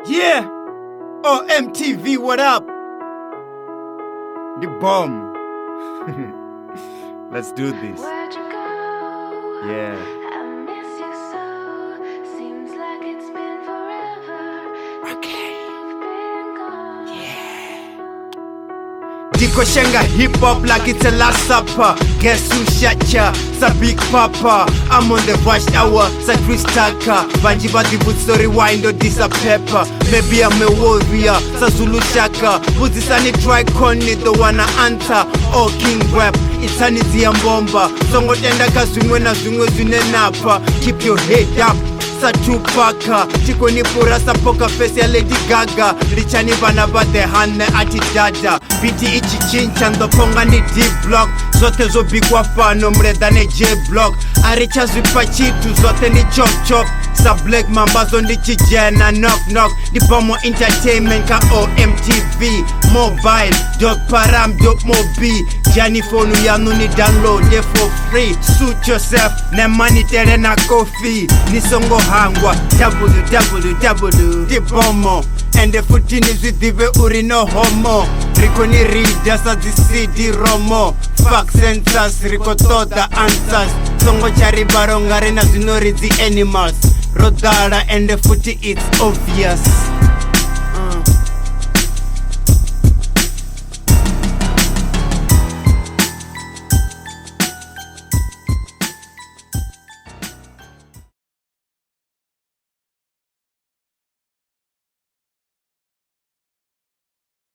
Yeah. Oh, MTV, what up? The bomb. Let's do this. Where'd you go? Yeah. I miss you so. Seems like it's been forever. Okay. You've been gone. Diko Shenga hip hop like it's a last supper. Guess who shot ya? Sa Big Papa. I'm on the rush hour. Sa Chris Tucker. Banji badi but story rewind or this a pepper. Maybe I'm a warrior. Sa Zulu Shaka. Buzisani try koni the wanna answer. Oh King Rap. It's an easy and bomba. Songo tenda kazungwe na zungwe zune napa. Keep your head up. Sa Tupaka Chiko ni pura sa poker face ya Lady Gaga. Lichani bana bate hane ati dada. Biti ichi chincha ndo ponga ni D-Block. Zote zo bigwa fano mredane J-Block. Aricha zipa chitu zote ni chop chop. Sa black mambazo ni chijena knock knock. Di bomo entertainment ka OMTV. Mobile, dog param, dog mobi. Jani phone yanu ni download it for free. Suit yourself, ne money tere na coffee. Ni songo hangwa, www. Di bomo, and the footing is with the uri no homo. Riko ni readers at the CD romo. Fact sensors, riko toda answers. Songo chari baronga rena zinori the animals. Rodara and the footy it's obvious.